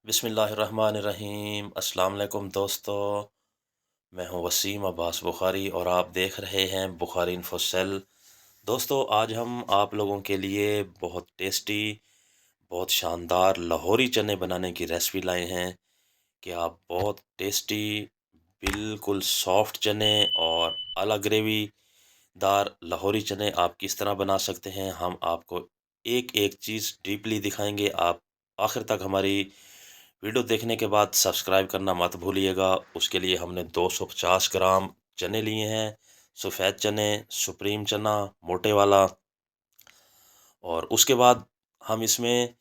बिस्मिल्लाहिर्रहमानिर्रहीम। अस्सलाम वालेकुम दोस्तों, मैं हूं वसीम अब्बास बुखारी और आप देख रहे हैं बुखारी इन्फो सेल। दोस्तों, आज हम आप लोगों के लिए बहुत टेस्टी, बहुत शानदार लाहौरी चने बनाने की रेसिपी लाए हैं कि आप बहुत टेस्टी, बिल्कुल सॉफ्ट चने और अला ग्रेवी दार लाहौरी चने आप किस तरह बना सकते हैं। हम आपको एक एक चीज़ डीपली दिखाएंगे। आप आखिर तक हमारी वीडियो देखने के बाद सब्सक्राइब करना मत भूलिएगा। उसके लिए हमने 250 ग्राम चने लिए हैं, सफ़ेद चने, सुप्रीम चना, मोटे वाला। और उसके बाद हम इसमें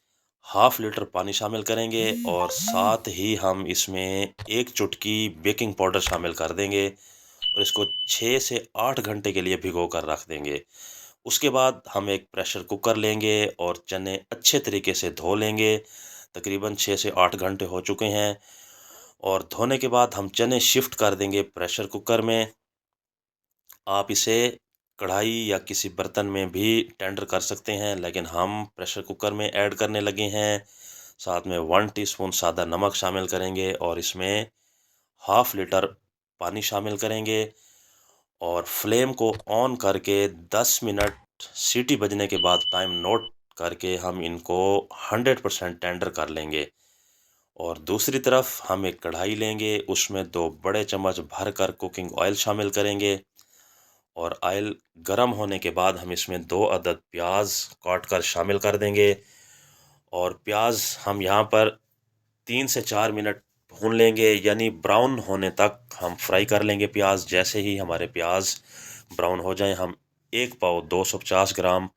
हाफ लीटर पानी शामिल करेंगे और साथ ही हम इसमें एक चुटकी बेकिंग पाउडर शामिल कर देंगे और इसको 6 से 8 घंटे के लिए भिगो कर रख देंगे। उसके बाद हम एक प्रेशर कुकर लेंगे और चने अच्छे तरीके से धो लेंगे। तकरीबन 6 से 8 घंटे हो चुके हैं और धोने के बाद हम चने शिफ्ट कर देंगे प्रेशर कुकर में। आप इसे कढ़ाई या किसी बर्तन में भी टेंडर कर सकते हैं, लेकिन हम प्रेशर कुकर में ऐड करने लगे हैं। साथ में 1 टीस्पून सादा नमक शामिल करेंगे और इसमें हाफ लीटर पानी शामिल करेंगे और फ्लेम को ऑन करके 10 मिनट सीटी बजने के बाद टाइम नोट करके हम इनको 100% टेंडर कर लेंगे। और दूसरी तरफ हम एक कढ़ाई लेंगे, उसमें 2 बड़े चम्मच भरकर कुकिंग ऑयल शामिल करेंगे और ऑयल गर्म होने के बाद हम इसमें 2 अदद प्याज काट कर शामिल कर देंगे और प्याज हम यहाँ पर 3 से 4 मिनट भून लेंगे, यानी ब्राउन होने तक हम फ्राई कर लेंगे प्याज। जैसे ही हमारे प्याज ब्राउन हो जाएं, हम एक पाव 250 ग्राम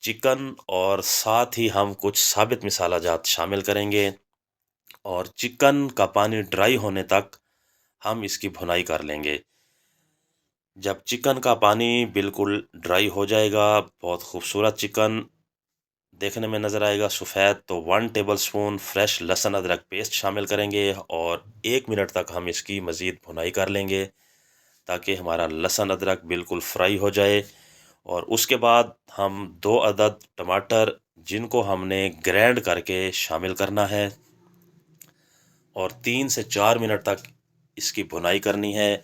चिकन और साथ ही हम कुछ साबित मिसाला जात शामिल करेंगे और चिकन का पानी ड्राई होने तक हम इसकी भुनाई कर लेंगे। जब चिकन का पानी बिल्कुल ड्राई हो जाएगा, बहुत खूबसूरत चिकन देखने में नज़र आएगा सफ़ेद, तो 1 टेबल स्पून फ्रेश लहसुन अदरक पेस्ट शामिल करेंगे और 1 मिनट तक हम इसकी मज़ीद भुनाई कर लेंगे ताकि हमारा लहसुन अदरक बिल्कुल फ्राई हो जाए। और उसके बाद हम 2 अदद टमाटर जिनको हमने ग्राइंड करके शामिल करना है और 3 से 4 मिनट तक इसकी भुनाई करनी है,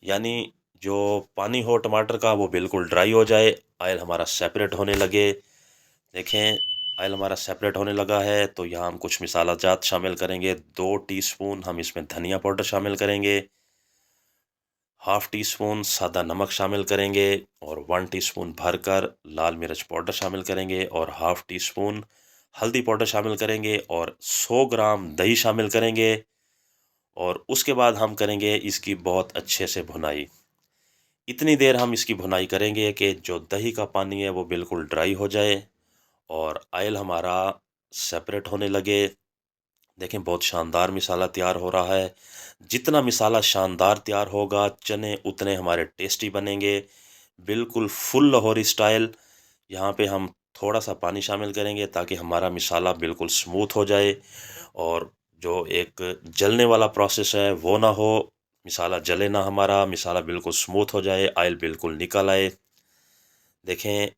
यानी जो पानी हो टमाटर का वो बिल्कुल ड्राई हो जाए, ऑयल हमारा सेपरेट होने लगे। देखें, ऑयल हमारा सेपरेट होने लगा है तो यहाँ हम कुछ मिसाला जात शामिल करेंगे। 2 टीस्पून हम इसमें धनिया पाउडर शामिल करेंगे, हाफ टी स्पून सादा नमक शामिल करेंगे और 1 टीस्पून भरकर लाल मिर्च पाउडर शामिल करेंगे और हाफ टी स्पून हल्दी पाउडर शामिल करेंगे और 100 ग्राम दही शामिल करेंगे। और उसके बाद हम करेंगे इसकी बहुत अच्छे से भुनाई। इतनी देर हम इसकी भुनाई करेंगे कि जो दही का पानी है वो बिल्कुल ड्राई हो जाए और ऑयल हमारा सेपरेट होने लगे। देखें, बहुत शानदार मिसाला तैयार हो रहा है। जितना मिसाला शानदार तैयार होगा, चने उतने हमारे टेस्टी बनेंगे, बिल्कुल फुल लाहौरी स्टाइल। यहाँ पे हम थोड़ा सा पानी शामिल करेंगे ताकि हमारा मिसाला बिल्कुल स्मूथ हो जाए और जो एक जलने वाला प्रोसेस है वो ना हो, मिसाला जले ना, हमारा मिसाला बिल्कुल स्मूथ हो जाए, ऑयल बिल्कुल निकल आए। देखें,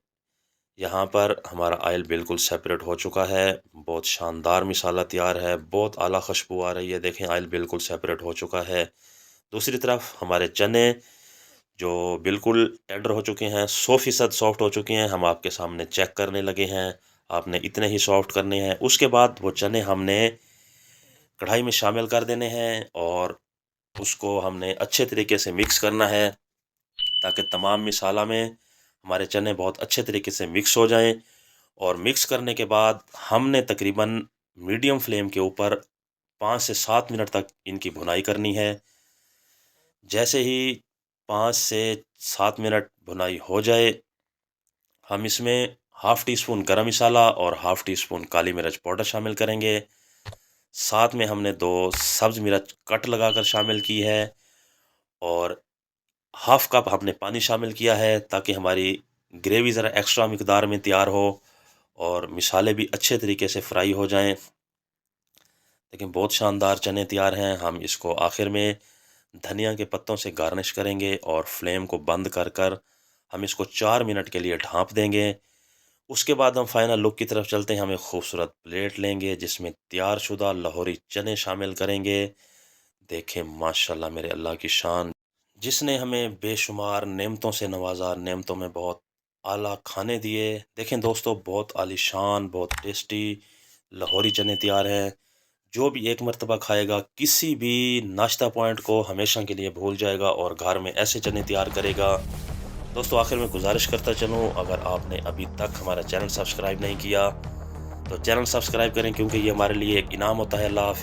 यहाँ पर हमारा ऑयल बिल्कुल सेपरेट हो चुका है, बहुत शानदार मिसाला तैयार है, बहुत आला खुशबू आ रही है। देखें, ऑयल बिल्कुल सेपरेट हो चुका है। दूसरी तरफ हमारे चने जो बिल्कुल टेंडर हो चुके हैं, 100% सॉफ्ट हो चुके हैं, हम आपके सामने चेक करने लगे हैं। आपने इतने ही सॉफ्ट करने हैं। उसके बाद वो चने हमने कढ़ाई में शामिल कर देने हैं और उसको हमने अच्छे तरीके से मिक्स करना है ताकि तमाम मिसाला में हमारे चने बहुत अच्छे तरीके से मिक्स हो जाएं। और मिक्स करने के बाद हमने तकरीबन मीडियम फ्लेम के ऊपर 5 से 7 मिनट तक इनकी भुनाई करनी है। जैसे ही 5 से 7 मिनट भुनाई हो जाए, हम इसमें हाफ टी स्पून गरम मसाला और हाफ टी स्पून काली मिर्च पाउडर शामिल करेंगे। साथ में हमने 2 सब्ज मिर्च कट लगाकर शामिल की है और हाफ कप हमने पानी शामिल किया है ताकि हमारी ग्रेवी ज़रा एक्स्ट्रा मिकदार में तैयार हो और मिसाले भी अच्छे तरीके से फ्राई हो जाएं। लेकिन बहुत शानदार चने तैयार हैं। हम इसको आखिर में धनिया के पत्तों से गार्निश करेंगे और फ्लेम को बंद कर कर हम इसको 4 मिनट के लिए ढाँप देंगे। उसके बाद हम फाइनल लुक की तरफ चलते हैं। हम एक खूबसूरत प्लेट लेंगे जिसमें तैयारशुदा लाहौरी चने शामिल करेंगे। देखें माशाल्लाह मेरे अल्लाह की शान, जिसने हमें बेशुमार नेमतों से नवाजा, नेमतों में बहुत आला खाने दिए। देखें दोस्तों, बहुत आलीशान, बहुत टेस्टी लाहौरी चने तैयार हैं। जो भी एक मर्तबा खाएगा किसी भी नाश्ता पॉइंट को हमेशा के लिए भूल जाएगा और घर में ऐसे चने तैयार करेगा। दोस्तों आखिर में गुजारिश करता चलूँ, अगर आपने अभी तक हमारा चैनल सब्सक्राइब नहीं किया तो चैनल सब्सक्राइब करें, क्योंकि ये हमारे लिए एक इनाम होता है। अल्लाह हाफ़िज़।